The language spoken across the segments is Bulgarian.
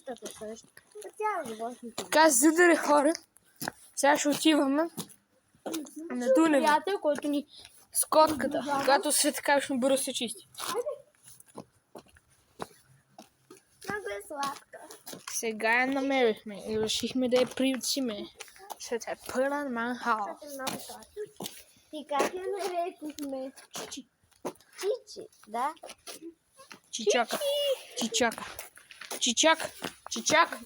Къщата също. Цяла животните. Така се зидари хора. Сега ще отиваме на Дунева Приятел, който ни... с котката, когато се така ще бързо се чисти. Много е сладка. Сега я намерихме и решихме да я приютиме. Ще е пълен манхал. Е много сладка. И как я нарекохме? Чичи. Чичи, да. Чичака. Чичака. Чичак. Чичак.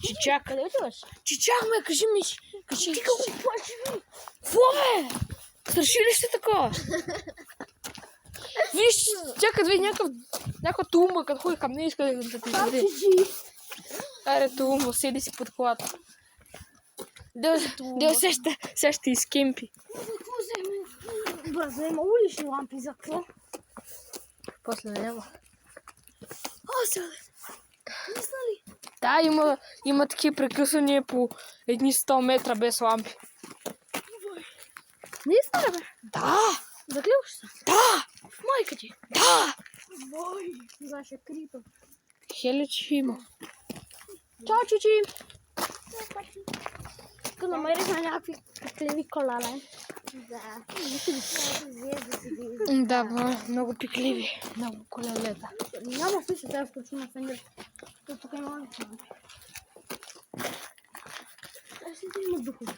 Чичак. Къде отиваш? Чичак, ме, кажи ми. Кажи. Ти какво си плачи? Фу, бе! Страши ли сте такова? Виж, тя като види някаква тумба, като ходи към нея, иска да ти даде. Аре, тумба, седи си под колата. Да сега ще изкемпи. Какво вземе? Бързо, има улични лампи за какво? После няма. О, сега. Мисля ли? Да, има такива прекъсвания по едни 100 метра без лампи. Наистина ли, бе? Да! Заклеваш се? Да! Майка ти. Да! Бой. Защо крипа. Хеле, че има. Чао, чучи. Тук намерихме някакви пикливи колале. Да. Да, много пикливи. Много колелета. Няма смисъл, трябва да включим на фендер. Тук има лампи. Аз си да има духове.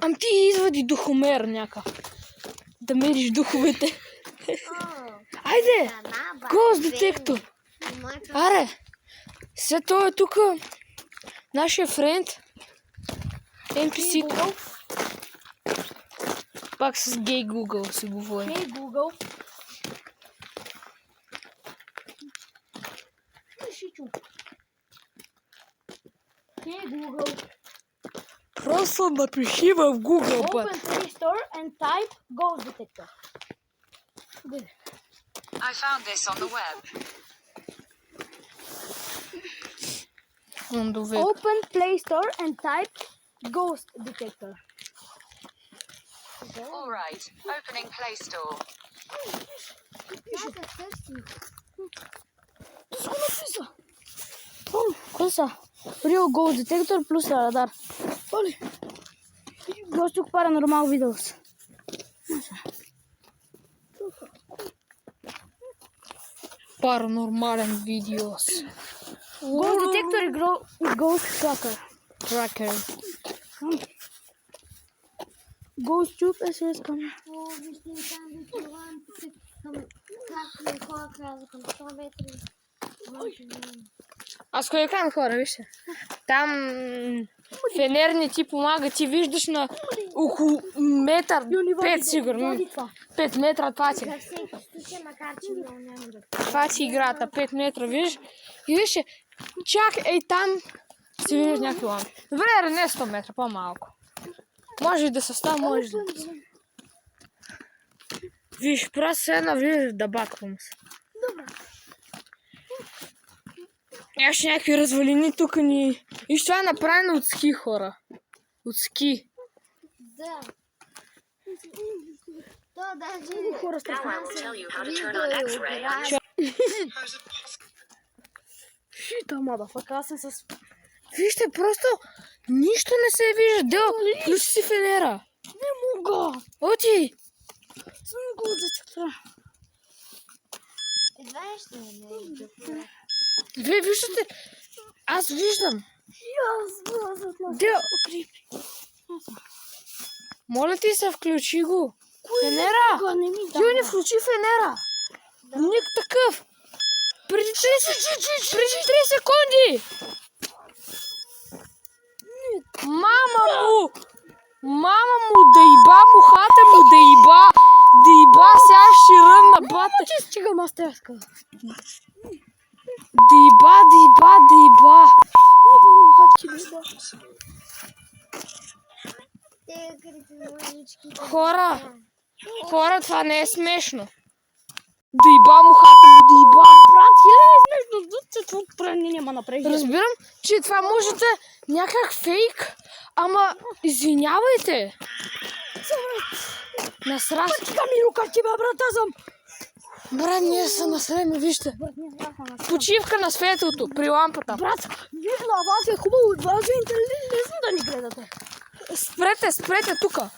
Ам ти извади духомер някакъв. Да мериш духовете. Айде! Гост детектор! Аре! След това е тук нашия френд. NPC. Пак с гей Google си говори. Хей, Google. Хей, Google. Просто напиши в Google, Open бът. Play Store and type Ghost Detector. I found this on the web. Open Play Store and type Ghost Detector. All right, opening Play Store. Какво са? Real Ghost Detector плюс радар. Оле. Ghost тук Paranormal Videos. Паранормален видеос. Ghost Detector и Ghost Tracker. Tracker. Ghost Tube SS към... Аз кой екран хора, вижте. Там фенер не ти помага, ти виждаш на около метър, 5 сигурно. 5 метра това ти. Това ти играта, 5 метра, виждаш. И вижте, чак ей там си виждаш някакви лампи. Добре, не 100 метра, по-малко. Може и да са 100, може да. Виж, просто се навлизаш да баквам се. Добре. Още някакви развалини тук ни... И това е направено от ски, хора. От ски. Да. То даже... Хора Now I will tell you how to turn on X-ray on Шита, мадафака, аз съм с... Вижте, просто нищо не се вижда. Дел, включи си фенера. Не мога. Оти! Съм го детектора. Едва ще не е. Вие виждате? Аз виждам. Дел, моля ти се, включи го. Фенера! Дел, не включи фенера. Ник такъв. Преди 3 секунди. Мама му, да иба мухата му, да иба, сега ще ръмна бата. Чига мастерска. Да иба. Хора, това не е смешно. Да иба мухата му, да иба. Брат, хиляда е смешно. Това правилно няма направи. Разбирам, че това може да е някак фейк, ама извинявайте. Насрах. Камило, как ти бе, брат, аз съм? Брат, ние са на време, вижте. Брат, ние бяхме на Почивка на светлото при лампата. Брат, вие на вас е хубаво, от вас е интересно да ни гледате. Спрете тука.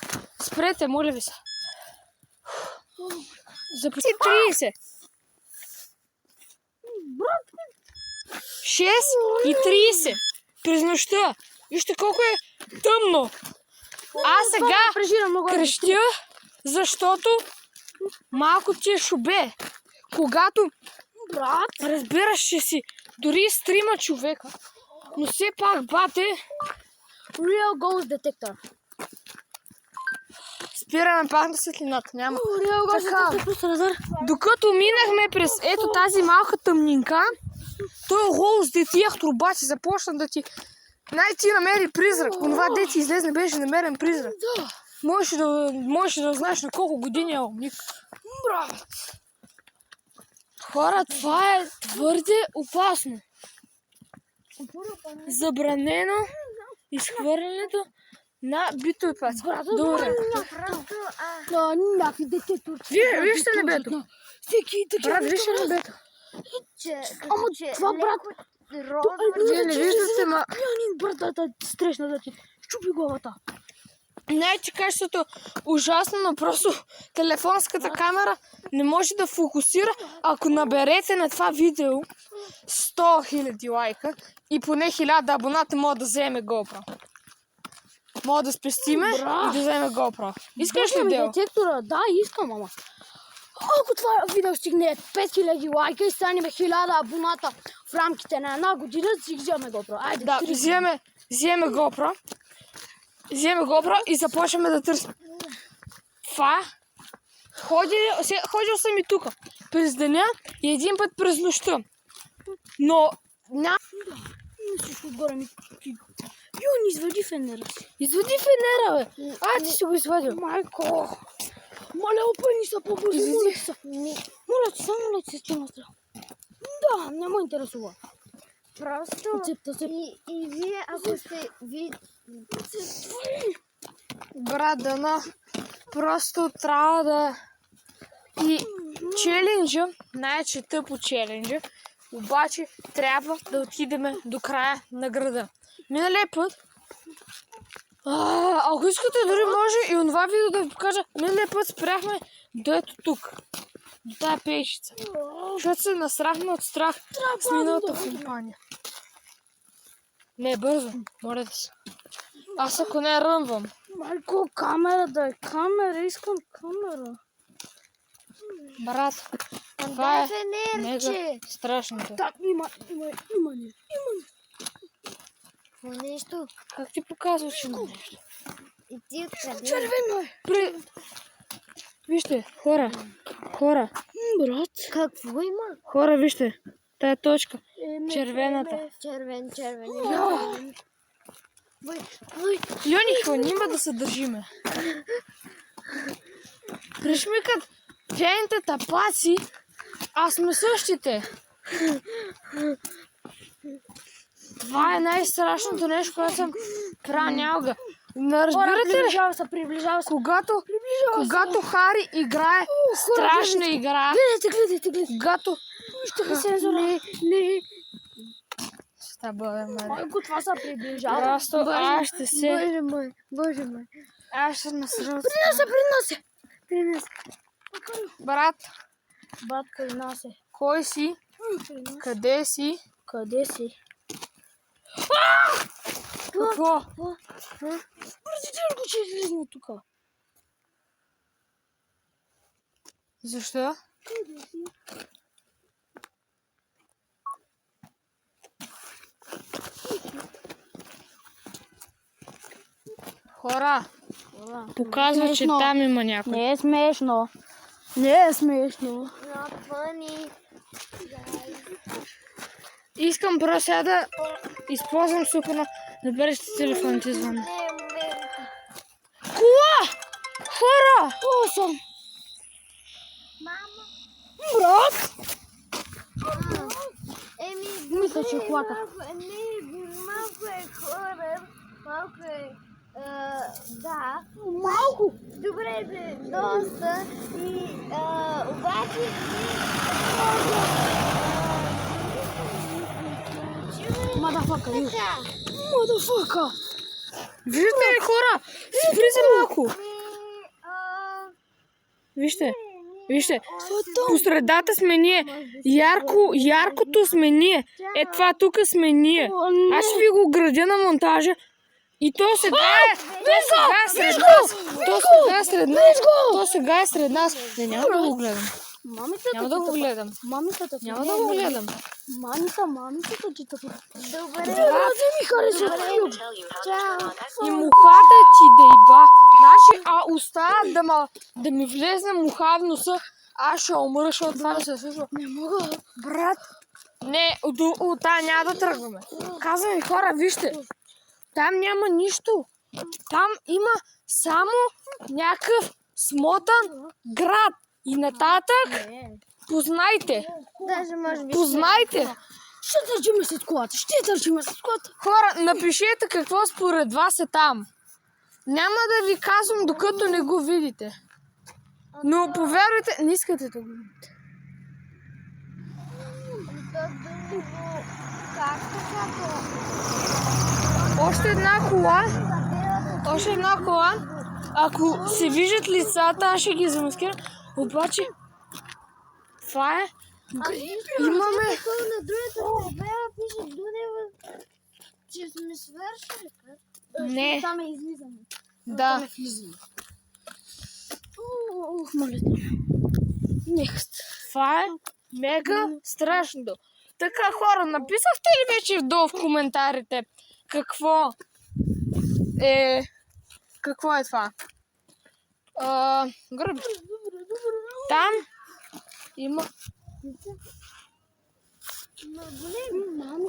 Спрете, моля ви се. Започи 30. Брат, 6 и 30. През нощта. Вижте колко е тъмно. Аз сега прежирам много. крещя, защото малко ти е шубе. Когато Брат, разбираш, че си дори с 3 човека, но все пак, бате, Real Ghost Detector. спираме пак на светлината. Няма. Real Ghost Така. Detector плюс радар. Докато минахме през ето тази малка тъмнинка, той голос детектор обаче започна да ти... Ти намери призрак. Онова дете излезне беше намерен призрак. Да. Можеш да знаеш на колко години е умник. Брат. Хора, това е твърде опасно. Забранено изхвърлянето на битови паци. Добре. Някакви детектор. Вижте небето. Всеки такива. Брат, вижте небето. Ама това брат. Вие не виждате, ма... Пианин, брат, да стрешна да ти щупи главата. Не, че качеството ужасно, но просто телефонската камера не може да фокусира. Ако наберете на това видео 100 000 лайка и поне 1000 абоната, може да вземе GoPro. Може да спестиме и да вземе GoPro. Искаш ли дело? Детектора? Да, искам, ама. Ако това видео стигне 5000 лайка и станем 1000 абоната в рамките на една година, си вземе GoPro. Айде, Да, вземе GoPro. Вземе GoPro и започваме да търсим. Това. Ходил съм и тук. През деня и един път през нощта. Но няма... Всичко отгоре ми стига. Йон, извади фенера си. Извади фенера, бе. Ти си го извадил. Майко. Моля, опъни се по-бързо, моля се. Моля ти, само моля ти се, че има страх. Да, не ме интересува. Просто и вие, ако сте Брат, дано. Просто трябва да... И челенджа, най-че тъпо челенджа, обаче трябва да отидем до края на града. Миналия път, ако искате, дори може и онова видео да ви покажа. Миналия път спряхме до ето тук. До тая пейчица. Защото се насрахме от страх с миналата компания. Не, бързо, моля да се. Аз ако не ръмвам. Майко, камера да е камера, искам камера. Брат, това е мега фенерче. страшното. Так, има ли? Какво нещо? Как ти показва, че има нещо? И ти откъде? Червено е. Вижте, хора, Брат. Какво има? хора, вижте. Тая точка, червената. Червен. Льони, хванима да се държиме. Пришмикат пияните тапаци, а сме същите. Това е най-страшното нещо, което съм пранял. Не разбирате ли? Приближава се. Когато Хари играе страшна игра, Гледайте. когато... Вижте ли сензора? Не. Стаба, Майко, това се приближава. Просто аз ще се... Боже мой. Аз ще насръв. Принесе. Брат, Батка и насе. кой си? Къде си? Къде си? Какво? Бързите го, че излизна тука. Защо? Хора, показва, че там има някой. Не е смешно. Not funny. Искам просто сега да използвам супер да береш телефон ти звън. Кола! Хора! Осъм. Мама. Брат! Еми, Мисля, че колата. малко е хора. Малко е Да. Малко. Добре, бе, доста. И обаче Мадафака, виж. така. Мадафака. Виждате ли, хора? Спри се малко. Вижте. Вижте. По средата сме ние. Яркото сме ние. Е, това тук сме ние. Аз ще ви го градя на монтажа. И то сега е сред нас. То сега е сред нас. Не, няма да го гледам. Няма да го гледам. Мамицата. Няма да го гледам. Мамицата ти така. Добре. Ради ми хареса. I will tell you how to turn on X-ray. И мухата ти да иба. Значи, остава да ми влезне муха в носа, аз ще умра, защото това да се случва. Не мога. Брат, не, от тая няма да тръгваме. Казвам ви, хора, вижте, там няма нищо. Там има само някакъв смотан град. И нататък, познайте, Даже може би. познайте. Ще търчиме след колата. Хора, напишете какво според вас е там. Няма да ви казвам, докато не го видите. Но повярвайте, не искате да го видите. Как така? Още една кола. Ако се виждат лицата, аз ще ги замаскирам. Обаче, това е. Имаме. На другата табела пише Дунева, че сме свършили. Не, Там е излизане. да. Моля те. Next. Това е мега страшно. Така, хора, написахте ли вече долу в коментарите какво е това? Гърби. Там има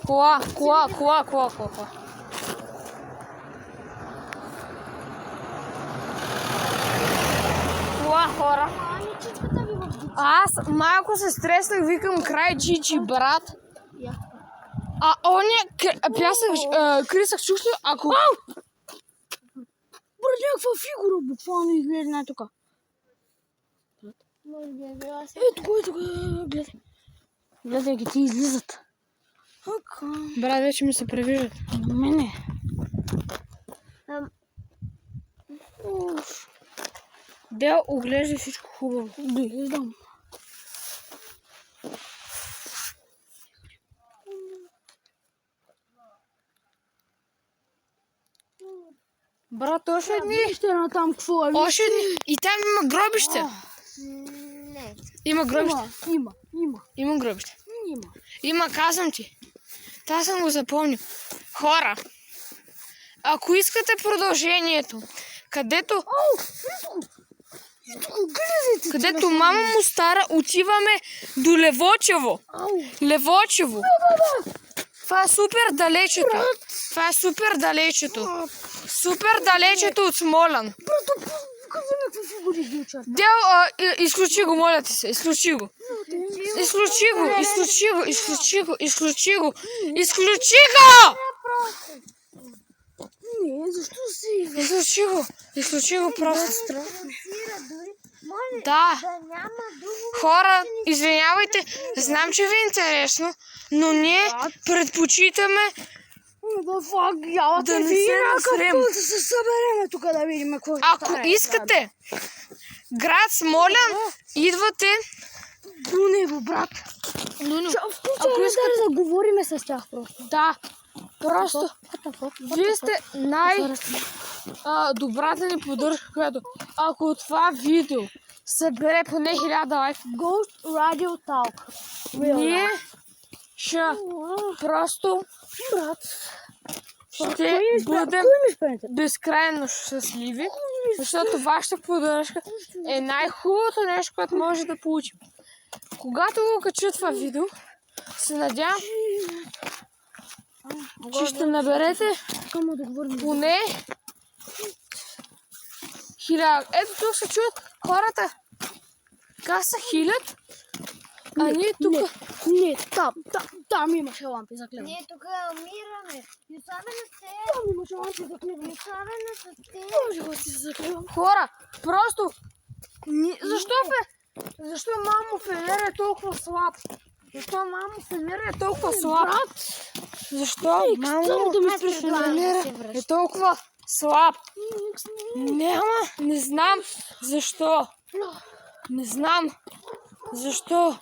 кола. Кола, хора. Аз малко се стреснах, викам край Чичи, брат. А оня крисах чушли, ако... Брат, някаква фигура буквално изглежда тук. Може би е била си. Тук, гледай. Гледай ги, ти излизат. Брат, вече ми се превиждат. Мене. Дел, оглеждай всичко хубаво. Гледам. Брат, още едни. Вижте на там какво е. Още едни. И там има гробище. Не. Има гробище. Има. Има гробище. Има, казвам ти. Това съм го запомнил. Хора, ако искате продължението, където мама му стара, отиваме до Левочево. Левочево. Това е супер далечето. Това е супер далечето. Супер далечето от Смолян. Казвам някакви фигури ги очаква. Дел, изключи го, моля ти се, изключи го. Изключи го! Не, защо си? Изключи го просто. Може Да. да няма друго. Хора, извинявайте, знам, че ви е интересно, но ние предпочитаме да не се насрем. Да се събереме тук да видим какво ще Ако стане. искате град Смолян, идвате До него, брат. Ако Ако искате да говориме с тях просто. Да, просто вие сте най-добрата ни поддръжка, която ако това видео събере поне 1000 лайка, Ghost Radio Talk. ние ще просто Брат. ще бъдем безкрайно щастливи, защото вашата поддръжка е най-хубавото нещо, което може да получим. Когато го кача това видео, се надявам, че ще наберете поне 1000. Ето тук се чуят хората. Така се хилят, а ние тук Не, там имаше лампи за клеване. Ние тук умираме. И особено с те. Там имаше лампи за клеване. Особено с те. Може да си за клеване. Хора, просто... Защо мамо Фенер е толкова слаб? Защо мамо Фенер е толкова слаб? Брат, Защо мамо да ми Фенер е толкова слаб? Не знам защо. Не знам защо.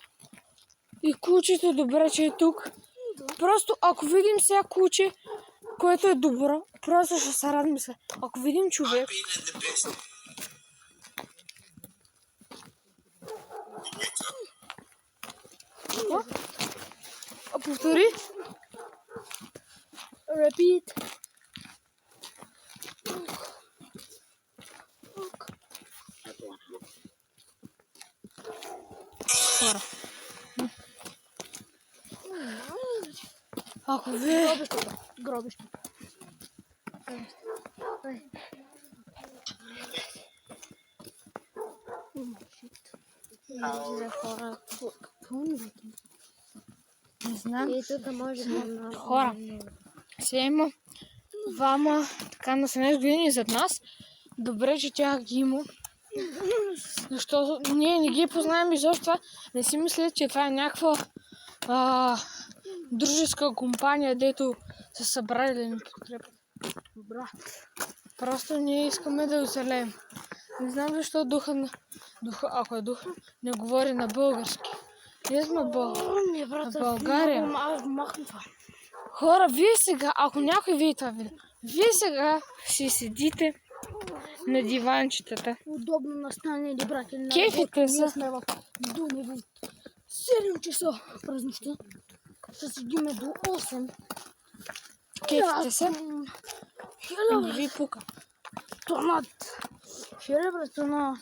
И кучето добре, че е тук. Просто ако видим сега куче, което е добро, просто ще се радвам се. Ако видим човек... Повтори. repeat. Хора. Ако ви... Гробище. Не знам. И тук може да Хора, сега има двама така на 17 години зад нас. Добре, че тях ги има. Защото ние не ги познаем изобщо това. Не си мисля, че това е някаква дружеска компания, дето са събрали да ни подкрепят. Брат, просто ние искаме да оцелеем. Не знам защо ако е дух, не говори на български. Ние сме в България. Хора, вие сега, ако някой види това видео, вие сега си седите на диванчетата. Удобно настанали, брат. Кефите се. Ние сме в Дунево. 7 часа през нощта. Ще седиме до 8. Кефите се. Не ви пука. Тонат. Хеле, брат, тонат.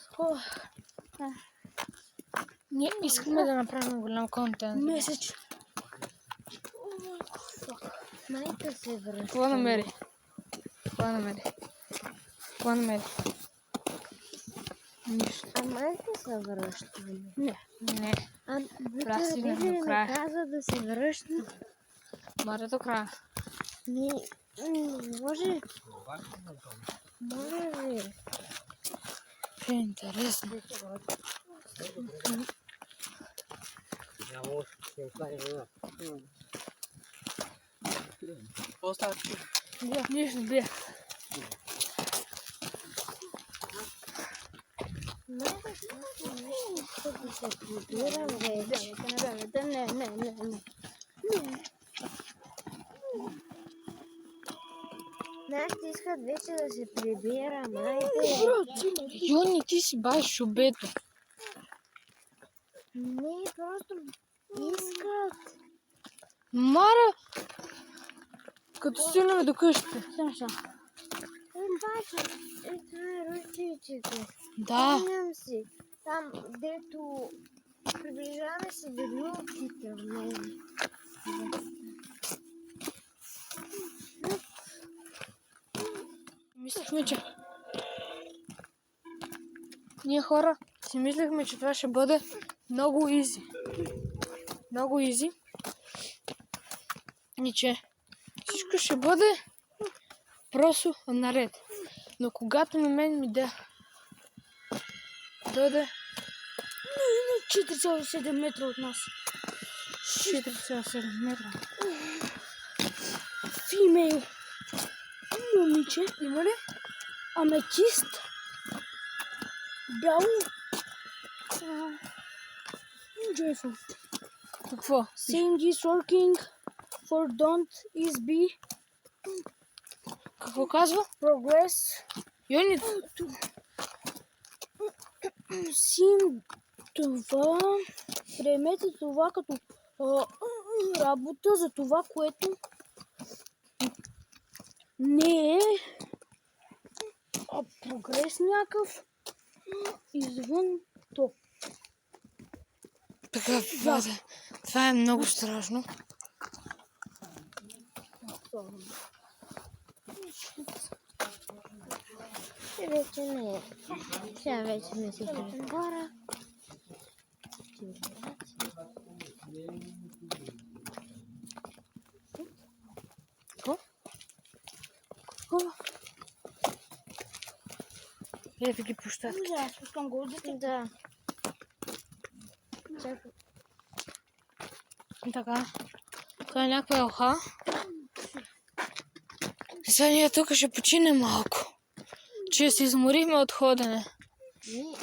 Ние искаме да направим голям контент. Месец. Майка се връща. Какво намери? Нищо. А майка се връща. Не. А Трябва да стигнем до не края. каза да се връща. Маре до края. Може. Може ли? Е интересно. Нищо бе. Майка ще да се прибирам вече. Не. Нашите искат вече да се прибира, майка. Йони, ти си бай шубето. Не, просто искат. Мара! Като стигнем до къщата. Бача, това е ручичето. Да. Спомням си, там, дето приближаваме се до люлките в мен. Мислихме, че... Ние хора си мислихме, че това ще бъде много изи. Много изи. И че всичко ще бъде просто наред. Но когато на мен ми дойде 4,7 метра от нас. 4,7 метра. Фимейл. Момиче. Има ли? Аметист. Бяло. Joyful. Какво? Same is working for don't is be Какво казва? progress. Йони, Сим това. Приемете това като работа за това, което не е прогрес някакъв извън то. така, това е много страшно. Вече не е. Сега вече не си хора. Е, таки площадки. Да, спускам го. Да. Чакай. Така. Това е някаква елха. Сега ние тук ще починем малко. Че се изморихме от ходене.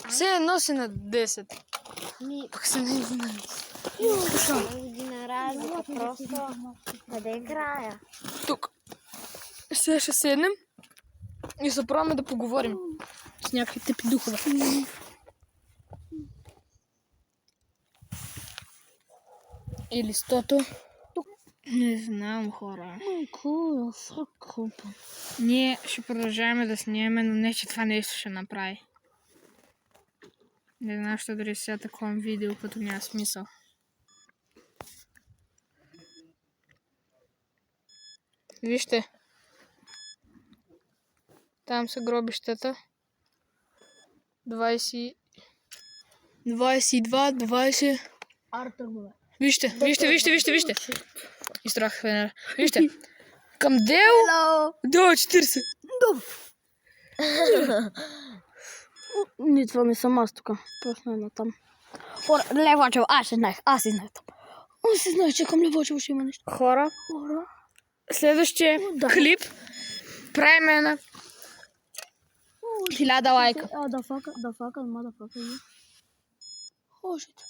Все едно си на 10. Пък се не знам. Година разлика, просто. Къде е края? Тук. Сега ще седнем и се пробваме да поговорим с някакви тъпи духове. Или стото. Не знам, хора. Ние ще продължаваме да снимаме, но не, че това нещо ще направи. Не знам, що дори сега такова видео, като няма смисъл. Вижте. Там са гробищата. 22, 20. Артъргове. Вижте. Изтрах фенера. Вижте. Към дел до 40. Не, това не съм аз тук. Просто едно там. Хора, Левачево, аз си знаех там. Аз си знаех, че към Левачево ще има нещо. Хора, следващия клип правим една 1000 лайка. Да фака, motherfucker. Oh shit.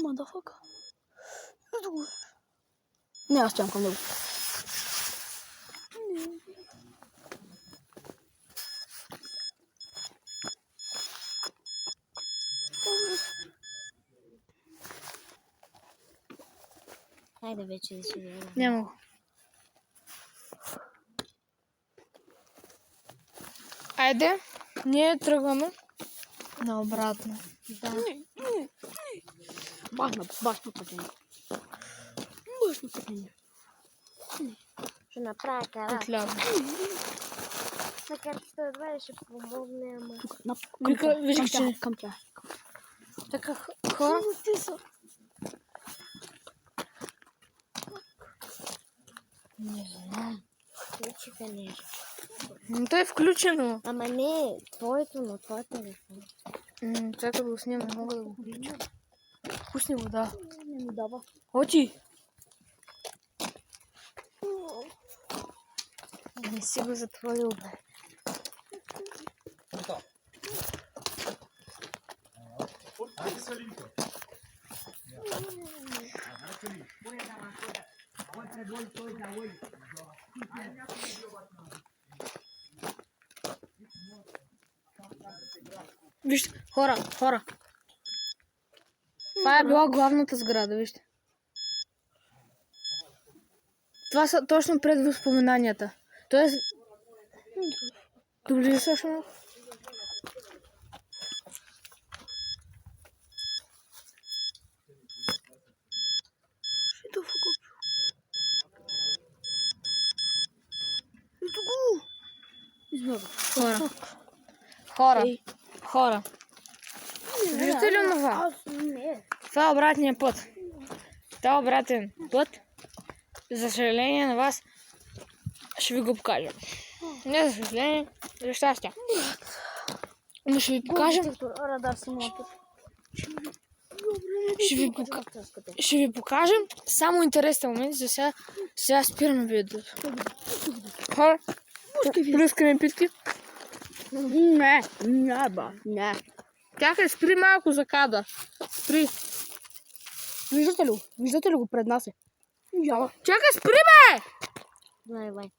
Motherfucker. Не, аз чакам към него. Хайде вече да си видим. Няма го. Айде, ние тръгваме наобратно. Да. Башно пътение. Ще направя кара. Отляво. На картата едва ли ще помогне, ама... Вика, че... Към тя. Така, хора. Не знам. Включиха нещо. Но то е включено. Ама не, твоето, на твоя телефон. Чакай да го снимам, не мога да го включа. Пусни го, да. Не ми дава. Очи! Не си го затворил, бе. Вижте, хора. Това е била главната сграда, вижте. Това са точно пред възпоменанията. Тоест... Добре, също. Хора. Виждате ли онова? Аз не. Това е обратния път. Това е обратен път. За съжаление на вас ще ви го покажем. Не за съжаление, за щастие. Но ще ви покажем. Радар симулатор. Ще ви покажем само интересен момент. За сега спираме видеото. Хора, плюскаме питки. Не. Тяха, спри малко за кадър. Спри. Виждате ли го пред нас е? Яла. Чакай, спри, бе! Давай.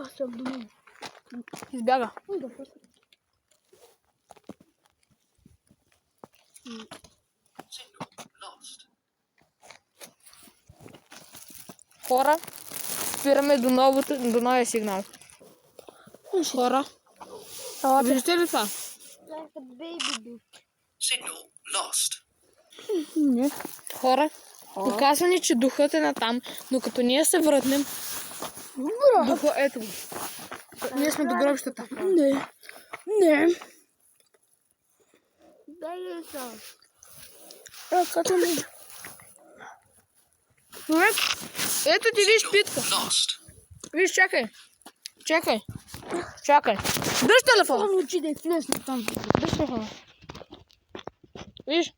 Аз съм до него. Избяга. Хора, спираме до новия сигнал. Хора, виждате ли това? Signal lost. Не. Хора, показва ни, че духът е натам, но като ние се върнем, До этого. Ние сме до гробищата. Не. Дай са. Ръката ми. Човек, ето ти виж питка. Lost. Виж, чакай. Дръж телефона. Това учи да е влезна там. Дръж телефона. Виж.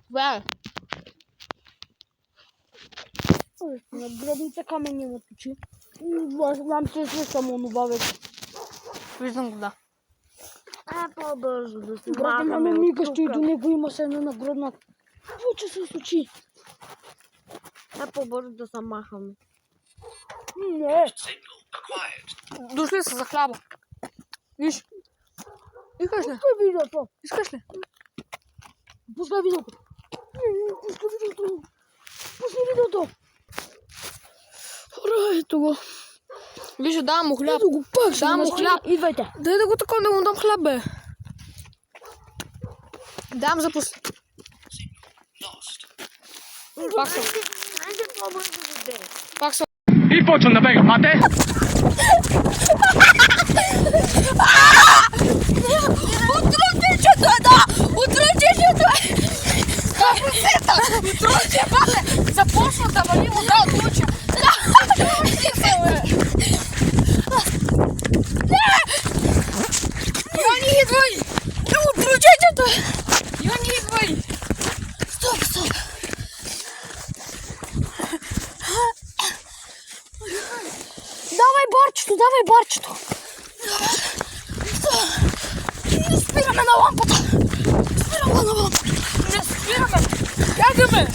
Това е. На гробница камън няма тучи. Знам, че е само онова вече. Виждам го, да. По-бързо да се Брате, махаме ме от мигаш и тука. до него има се една наградна. Какво че се случи? По-бързо да се махаме. Не. Signal acquired. Дошли са за хляба. Виж. Искаш ли? Пускай видеото. Искаш ли? Пускай видеото. Пускай видеото. Ура, ето го. Виж, давам му хляб. Ето го пак. Давам му хляб. Идвайте. Дай да го такова да му дам хляб, бе. Дам за пус... Lost. Пак са. Айде по-бързо да дай. Пак са. Il pocio da vega, mate? Отръчето е, да! Отръчето е! Отръче, бате! Започна да вали вода от луча. Йони, идвай! Отръчето е! Йони, идвай! Стоп! Давай барчето! Не спираме на лампата! Не спираме! Бягаме!